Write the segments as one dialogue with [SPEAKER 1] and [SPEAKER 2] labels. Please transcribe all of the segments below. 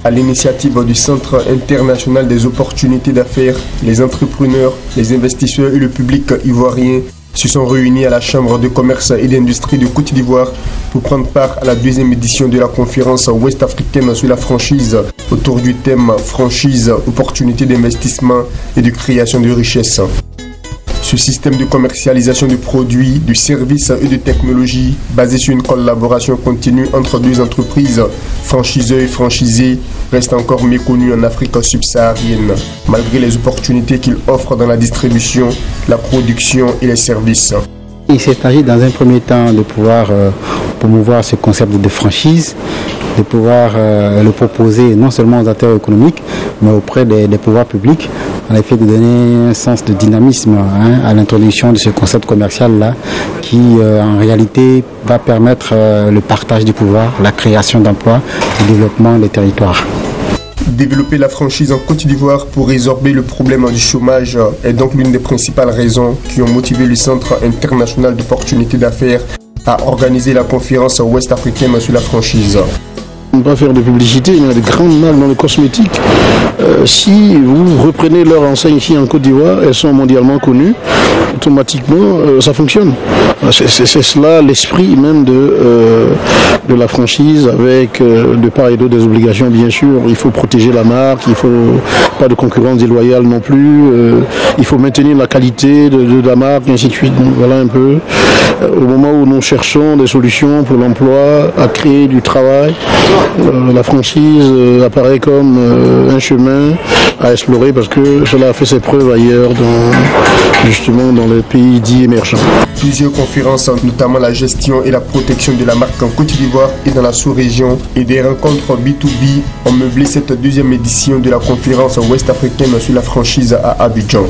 [SPEAKER 1] À l'initiative du Centre international des opportunités d'affaires, les entrepreneurs, les investisseurs et le public ivoirien se sont réunis à la Chambre de commerce et d'industrie de Côte d'Ivoire pour prendre part à la deuxième édition de la conférence ouest-africaine sur la franchise autour du thème franchise, opportunités d'investissement et de création de richesses. Ce système de commercialisation de produits, de services et de technologies basé sur une collaboration continue entre deux entreprises, franchiseurs et franchisés, reste encore méconnu en Afrique subsaharienne, malgré les opportunités qu'il offre dans la distribution, la production et les services.
[SPEAKER 2] Il s'agit dans un premier temps de pouvoir promouvoir ce concept de franchise, de pouvoir le proposer non seulement aux acteurs économiques, mais auprès des pouvoirs publics, en effet de donner un sens de dynamisme à l'introduction de ce concept commercial-là, qui en réalité va permettre le partage du pouvoir, la création d'emplois, le développement des territoires.
[SPEAKER 1] Développer la franchise en Côte d'Ivoire pour résorber le problème du chômage est donc l'une des principales raisons qui ont motivé le Centre international d'opportunités d'affaires à organiser la conférence ouest-africaine sur la franchise.
[SPEAKER 3] On ne va pas faire de publicité, il y a de grandes marques dans le cosmétique. Si vous reprenez leur enseigne ici en Côte d'Ivoire, elles sont mondialement connues, automatiquement ça fonctionne. C'est cela l'esprit même de la franchise, avec de part et d'autre des obligations bien sûr. Il faut protéger la marque, il ne faut pas de concurrence déloyale non plus, il faut maintenir la qualité de la marque, et ainsi de suite. Donc voilà un peu, au moment où nous cherchons des solutions pour l'emploi, à créer du travail, la franchise apparaît comme un chemin à explorer parce que cela a fait ses preuves ailleurs, justement dans les pays dits émergents.
[SPEAKER 1] Plusieurs conférences, notamment la gestion et la protection de la marque en Côte d'Ivoire et dans la sous-région, et des rencontres B2B ont meublé cette deuxième édition de la conférence ouest-africaine sur la franchise à Abidjan.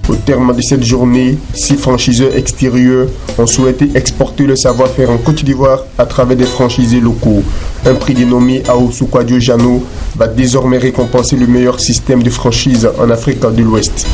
[SPEAKER 1] Au terme de cette journée, 6 franchiseurs extérieurs ont souhaité exporter le savoir-faire en Côte d'Ivoire à travers des franchisés locaux. Un prix dénommé Aosu Kwadjo Jano va désormais récompenser le meilleur système de franchise en Afrique de l'Ouest.